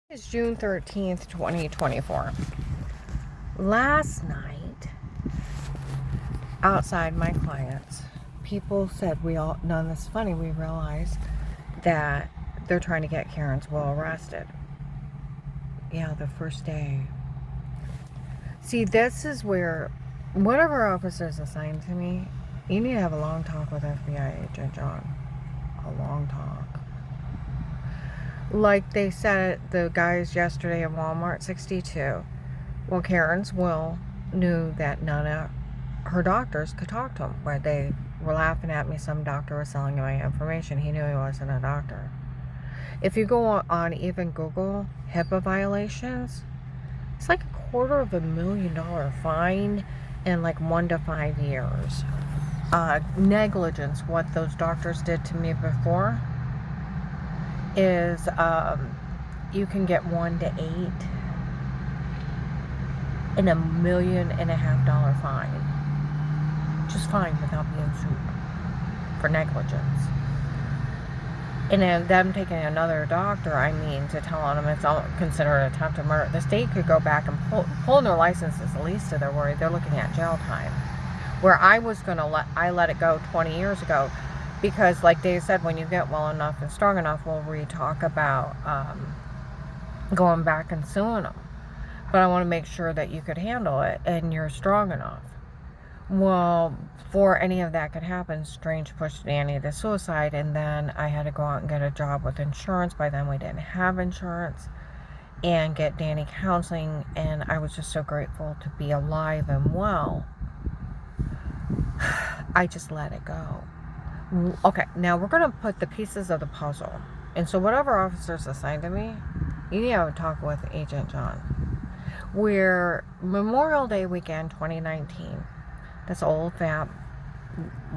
It's June 13th, 2024. Last night, outside my clients, people said none of this funny, we realized that they're trying to get Karen's Will arrested. Yeah, the first day. See, this is where one of our officers assigned to me, you need to have a long talk with FBI agent John. A long talk. Like they said, the guys yesterday at Walmart 62. Well, Karen's Will knew that none of her doctors could talk to him. Where they were laughing at me, some doctor was selling my information. He knew he wasn't a doctor. If you go on even Google HIPAA violations, it's like $250,000 fine and like 1 to 5 years. Negligence, what those doctors did to me before, is you can get 1 to 8 and $1.5 million fine. Just fine without being sued for negligence. And then them taking another doctor, to tell them it's all considered attempted murder. The state could go back and pull their licenses, the least of their worry. They're looking at jail time. Where I let it go 20 years ago, because like Dave said, when you get well enough and strong enough, we'll talk about going back and suing them. But I want to make sure that you could handle it and you're strong enough. Well, before any of that could happen, Strange pushed Danny to suicide, and then I had to go out and get a job with insurance. By then we didn't have insurance, and get Danny counseling, and I was just so grateful to be alive and well. I just let it go. Okay, now we're going to put the pieces of the puzzle. And so whatever officers assigned to me, you need to have a talk with Agent John. Where Memorial Day weekend 2019, this old fat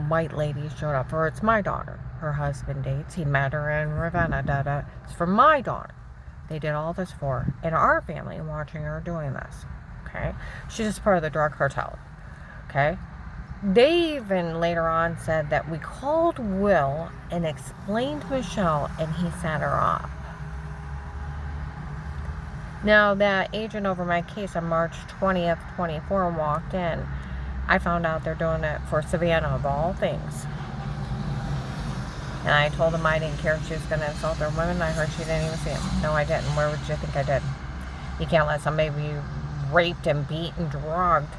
white lady showed up for, it's my daughter. Her husband dates. He met her in Ravenna. It's for my daughter. They did all this for her. And our family watching her doing this. Okay? She's just part of the drug cartel. Okay? They even later on said that we called Will and explained to Michelle and he set her up. Now that agent over my case on March 20th, 24 walked in, I found out they're doing it for Savannah of all things. And I told him I didn't care if she was going to insult their women. I heard she didn't even see him. No, I didn't. Where would you think I did? You can't let somebody be raped and beat and drugged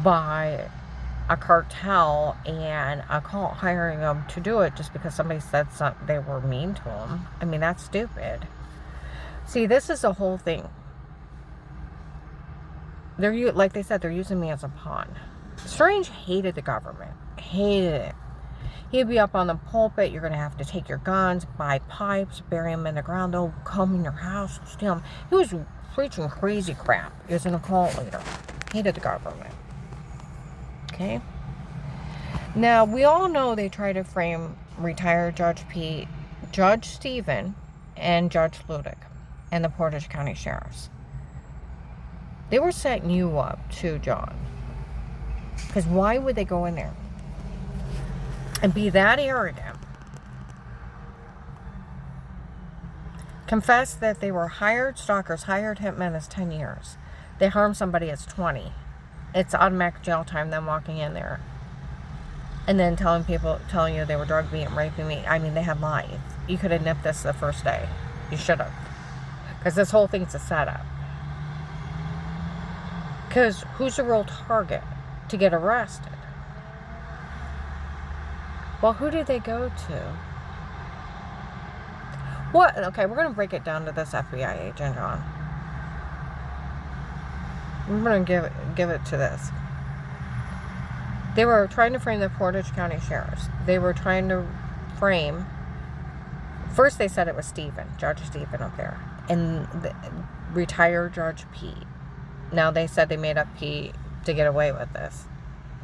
by a cartel and a cult hiring them to do it just because somebody said something, they were mean to them. That's stupid. See, this is the whole thing. Like they said, they're using me as a pawn. Strange hated the government. Hated it. He'd be up on the pulpit. You're going to have to take your guns, buy pipes, bury them in the ground. They'll come in your house, steal them. He was preaching crazy crap. He was an occult leader. Hated the government. Okay? Now, we all know they try to frame retired Judge Stephen, and Judge Ludick, and the Portage County Sheriffs. They were setting you up too, John. Because why would they go in there and be that arrogant? Confess that they were hired stalkers, hired hitmen as 10 years. They harmed somebody as 20. It's automatic jail time, them walking in there. And then telling you they were drug beating, raping me. They had lies. You could have nipped this the first day. You should have. Because this whole thing's a setup. Because who's the real target to get arrested? Well, who did they go to? What? Okay, we're going to break it down to this FBI agent, John. I'm going to give it to this. They were trying to frame the Portage County Sheriffs. They were trying to frame... First they said it was Judge Stephen up there. And the retired Judge Pete. Now they said they made up Pete to get away with this.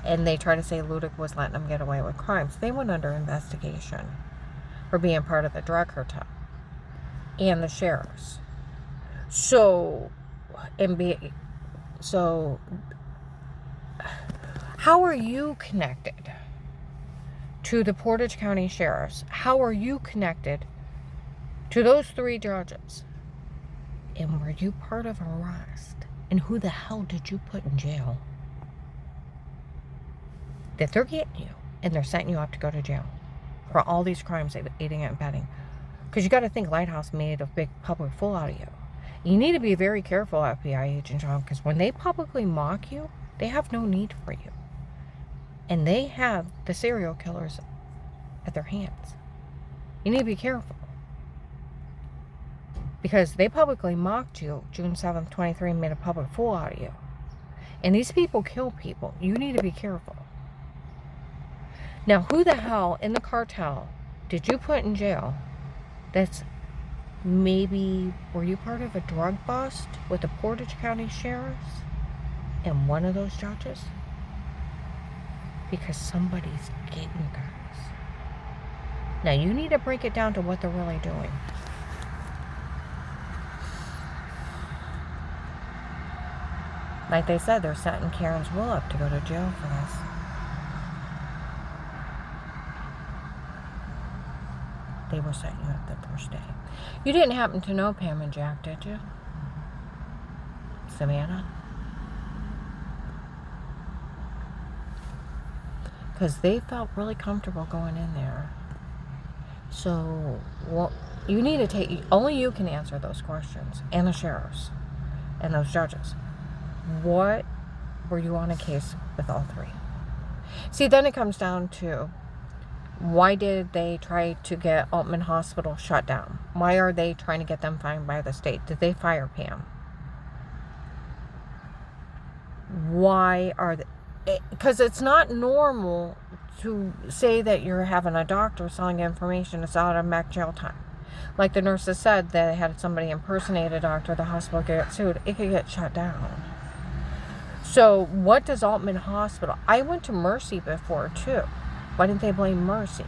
And they tried to say Ludick was letting them get away with crimes. They went under investigation for being part of the drug cartel. And the sheriffs. So, how are you connected to the Portage County Sheriffs? How are you connected to those 3 judges? And were you part of arrest? And who the hell did you put in jail? That they're getting you and they're setting you up to go to jail for all these crimes, aiding and abetting. Because you got to think Lighthouse made a big public fool out of you. You need to be very careful, FBI agent John, because when they publicly mock you, they have no need for you. And they have the serial killers at their hands. You need to be careful. Because they publicly mocked you June 7th, 23, and made a public fool out of you. And these people kill people. You need to be careful. Now, who the hell in the cartel did you put in jail that's maybe, were you part of a drug bust with the Portage County Sheriffs and one of those judges? Because somebody's getting you guys. Now, you need to break it down to what they're really doing. Like they said, they're setting Karen's will up to go to jail for this. They were setting you up the first day. You didn't happen to know Pam and Jack, did you? Savannah? Because they felt really comfortable going in there. So, well, you need to take, only you can answer those questions, and the sheriffs, and those judges. What were you on a case with all three? See, then it comes down to, why did they try to get Altman Hospital shut down? Why are they trying to get them fined by the state? Did they fire Pam? Why are they? Because it's not normal to say that you're having a doctor selling information. It's automatic jail time. Like the nurses said, that had somebody impersonate a doctor, the hospital could get sued. It could get shut down. So what does Altman Hospital? I went to Mercy before too. Why didn't they blame Mercy?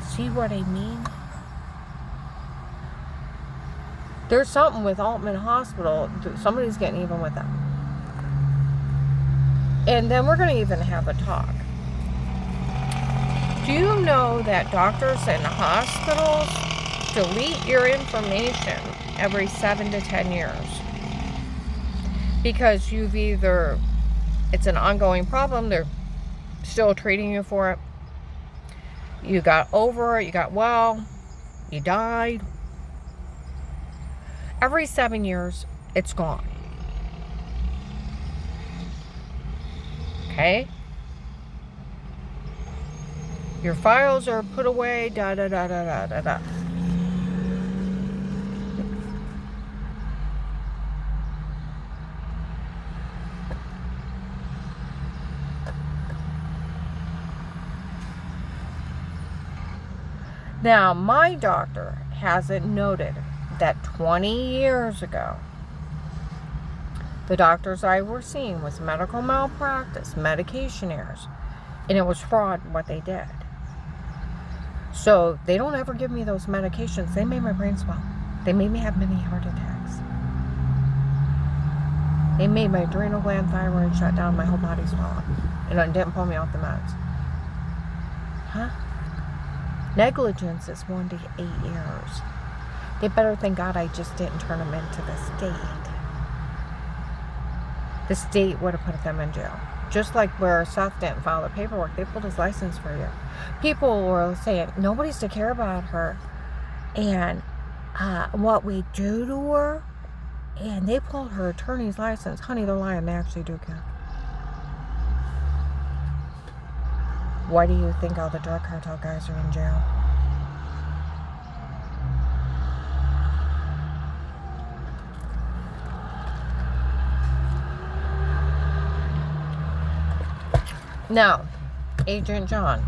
See what I mean? There's something with Altman Hospital. Somebody's getting even with them. And then we're going to even have a talk. Do you know that doctors and hospitals delete your information every 7 to 10 years? Because you've either, it's an ongoing problem, they're still treating you for it, you got over it, you got well, you died. Every 7 years, it's gone. Okay? Your files are put away, da da da da da da da. Now, my doctor has it noted that 20 years ago, the doctors I were seeing was medical malpractice, medication errors, and it was fraud what they did. So they don't ever give me those medications. They made my brain swell. They made me have many heart attacks. They made my adrenal gland, thyroid shut down, my whole body swell up, and it didn't pull me off the meds. Huh? Negligence is 1 to 8 years. They better thank God I just didn't turn them into the state. The state would have put them in jail. Just like where Seth didn't file the paperwork, they pulled his license for you. People were saying, nobody's to care about her. And what we do to her. And they pulled her attorney's license. Honey, they're lying. They actually do care. Why do you think all the drug cartel guys are in jail? Now, Agent John.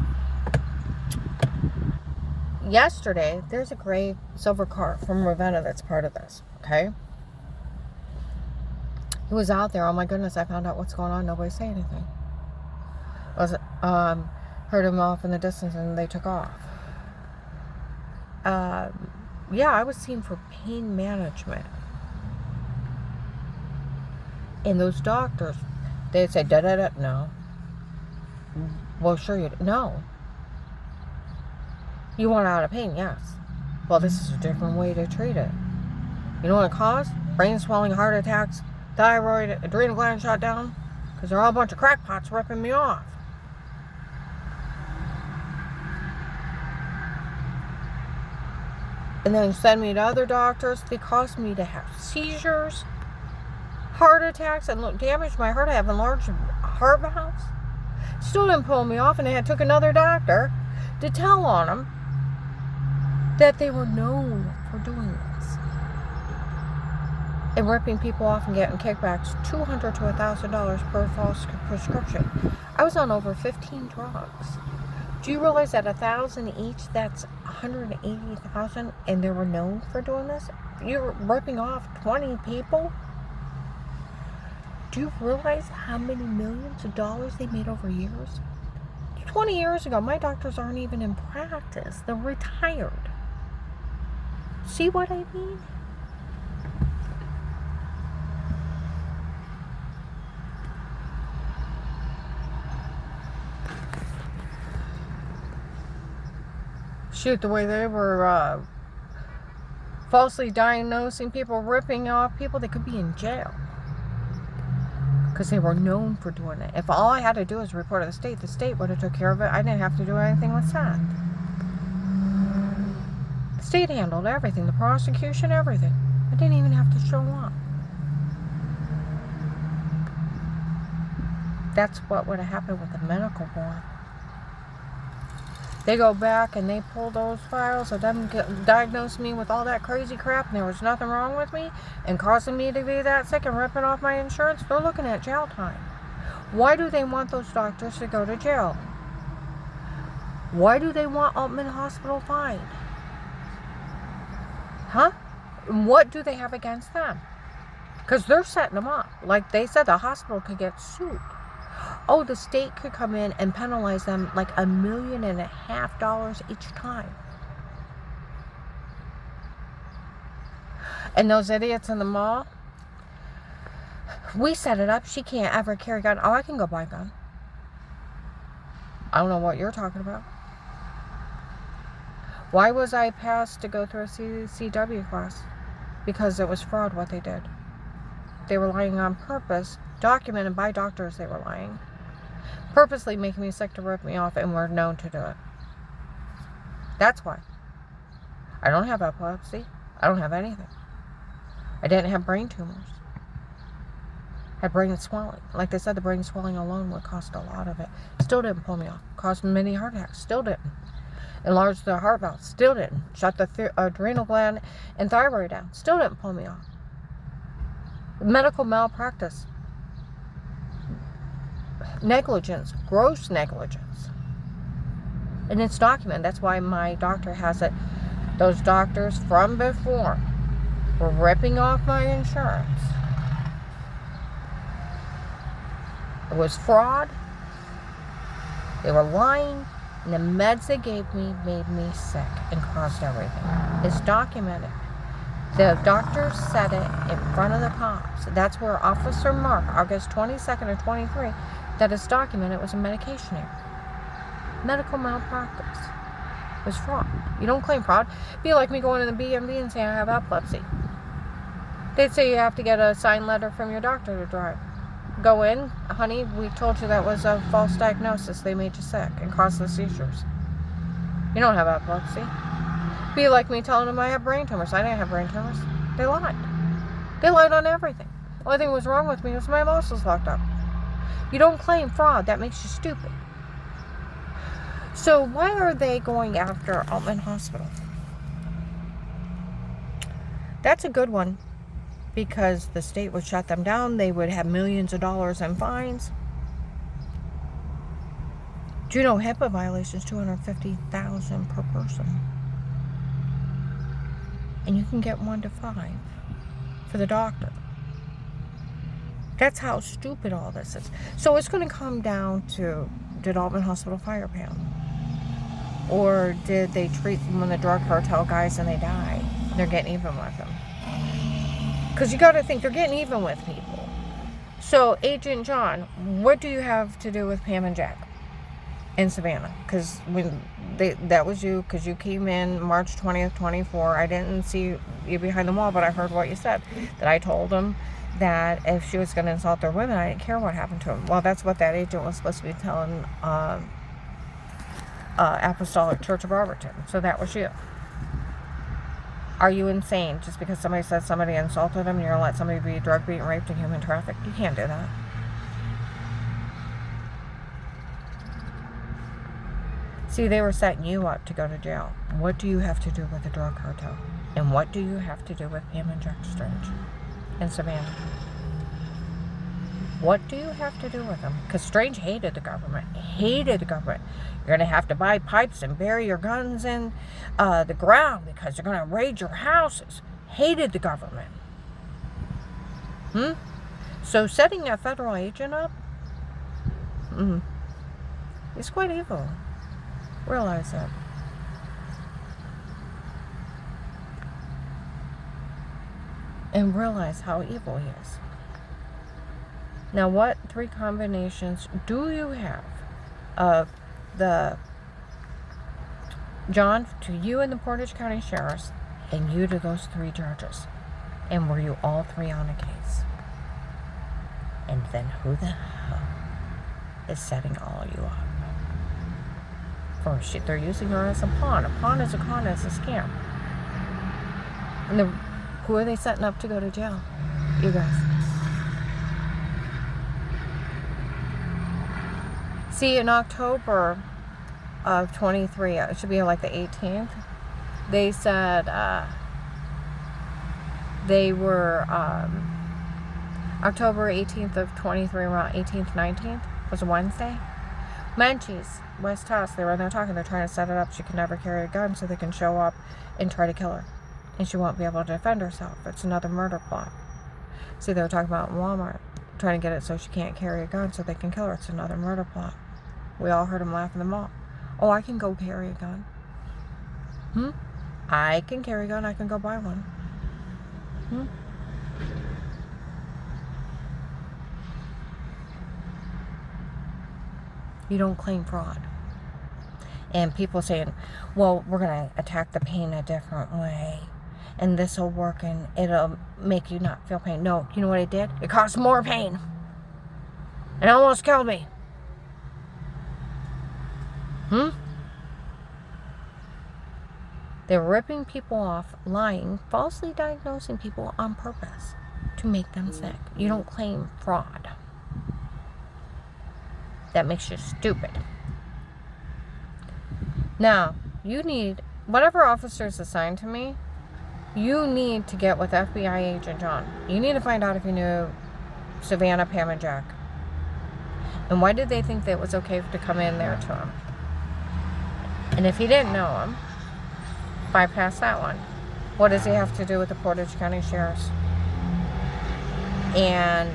Yesterday, there's a gray silver car from Ravenna that's part of this, okay? He was out there. Oh my goodness, I found out what's going on. Nobody say anything. Heard him off in the distance and they took off. Yeah, I was seen for pain management. And those doctors, they'd say, da-da-da, no. Well, sure you do. No. You want out of pain, yes. Well, this is a different way to treat it. You know what it caused? Brain swelling, heart attacks, thyroid, adrenal gland shut down. Because they're all a bunch of crackpots ripping me off. And then send me to other doctors. They caused me to have seizures, heart attacks, and damaged my heart. I have enlarged heart valves. Still didn't pull me off, and I took another doctor to tell on them that they were known for doing this. And ripping people off and getting kickbacks, $200 to $1,000 per false prescription. I was on over 15 drugs. Do you realize that 1,000 each, that's 180,000, and they were known for doing this? You're ripping off 20 people? Do you realize how many millions of dollars they made over years? 20 years ago, my doctors aren't even in practice. They're retired. See what I mean? Shoot, the way they were falsely diagnosing people, ripping off people, they could be in jail. Because they were known for doing it. If all I had to do was report to the state would have took care of it. I didn't have to do anything with that. The state handled everything. The prosecution, everything. I didn't even have to show up. That's what would have happened with the medical board. They go back and they pull those files of them diagnosing me with all that crazy crap and there was nothing wrong with me and causing me to be that sick and ripping off my insurance. They're looking at jail time. Why do they want those doctors to go to jail? Why do they want Altman Hospital fined? Huh? What do they have against them? Because they're setting them up. Like they said, the hospital could get sued. Oh, the state could come in and penalize them like $1.5 million each time. And those idiots in the mall, we set it up. She can't ever carry a gun. Oh, I can go buy a gun. I don't know what you're talking about. Why was I passed to go through a CCW class? Because it was fraud what they did. They were lying on purpose, documented by doctors they were lying. Purposely making me sick to rip me off, and were known to do it. That's why. I don't have epilepsy. I don't have anything. I didn't have brain tumors. I had brain swelling. Like they said, the brain swelling alone would cost a lot of it. Still didn't pull me off. Caused many heart attacks. Still didn't. Enlarged the heart valve. Still didn't. Shut the adrenal gland and thyroid down. Still didn't pull me off. Medical malpractice. Negligence. Gross negligence. And it's documented. That's why my doctor has it. Those doctors from before were ripping off my insurance. It was fraud. They were lying. And the meds they gave me made me sick and caused everything. It's documented. The doctors said it in front of the cops. That's where Officer Mark, August 22nd or 23, that is documented, it was a medication error. Medical malpractice. It was fraud. You don't claim fraud. It'd be like me going to the BMV and saying I have epilepsy. They'd say you have to get a signed letter from your doctor to drive. Go in, honey, we told you that was a false diagnosis. They made you sick and caused the seizures. You don't have epilepsy. Be like me telling them I have brain tumors. I didn't have brain tumors. They lied. They lied on everything. The only thing that was wrong with me was my muscles locked up. You don't claim fraud. That makes you stupid. So why are they going after Altman Hospital? That's a good one. Because the state would shut them down. They would have millions of dollars in fines. Do you know HIPAA violations $250,000 per person? And you can get 1 to 5 for the doctor. That's how stupid all this is. So it's going to come down to, did Altman Hospital fire Pam? Or did they treat one of the drug cartel guys and they died? They're getting even with them. Because you got to think, they're getting even with people. So, Agent John, what do you have to do with Pam and Jack in Savannah? Because when that was you, because you came in March 20th, 24. I didn't see you behind the wall, but I heard what you said. That I told them that if she was going to insult their women, I didn't care what happened to them. Well, that's what that agent was supposed to be telling Apostolic Church of Barberton. So that was you. Are you insane? Just because somebody said somebody insulted them, you're going to let somebody be drug beat, raped, and human trafficked? You can't do that. See, they were setting you up to go to jail. What do you have to do with the drug cartel? And what do you have to do with Pam and Jack Strange and Savannah? What do you have to do with them? Because Strange hated the government. Hated the government. You're going to have to buy pipes and bury your guns in the ground because they're going to raid your houses. Hated the government. So setting a federal agent up is quite evil. Realize that. And realize how evil he is. Now, what 3 combinations do you have of the John to you and the Portage County Sheriffs, and you to those 3 judges? And were you all 3 on a case? And then who the hell is setting all you up? For shit, they're using her as a pawn. A pawn is a con, is a scam. And who are they setting up to go to jail? You guys. See, in October of 23, it should be like the 18th, they said they were October 18th of 23, around 18th, 19th, was a Wednesday. Menchie's, West House, they were in there talking. They're trying to set it up. She can never carry a gun, so they can show up and try to kill her. And she won't be able to defend herself. It's another murder plot. See, they were talking about Walmart, trying to get it so she can't carry a gun so they can kill her. It's another murder plot. We all heard them laugh in the mall. Oh, I can go carry a gun. I can carry a gun. I can go buy one. You don't claim fraud. And people saying, well, we're going to attack the pain a different way. And this will work and it'll make you not feel pain. No, you know what it did? It caused more pain. It almost killed me. They're ripping people off, lying, falsely diagnosing people on purpose to make them sick. You don't claim fraud. That makes you stupid. Now, you need, whatever officer is assigned to me, you need to get with FBI agent John. You need to find out if you knew Savannah, Pam, and Jack. And why did they think that it was okay to come in there to him? And if he didn't know him, bypass that one. What does he have to do with the Portage County Sheriffs? And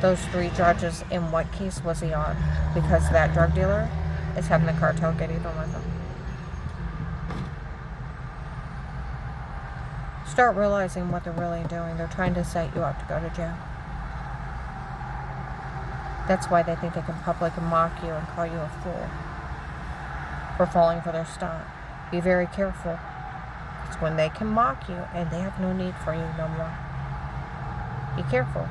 those 3 judges, in what case was he on? Because that drug dealer is having the cartel get even with him. Start realizing what they're really doing. They're trying to set you up to go to jail. That's why they think they can publicly mock you and call you a fool for falling for their stunt. Be very careful. It's when they can mock you and they have no need for you no more. Be careful.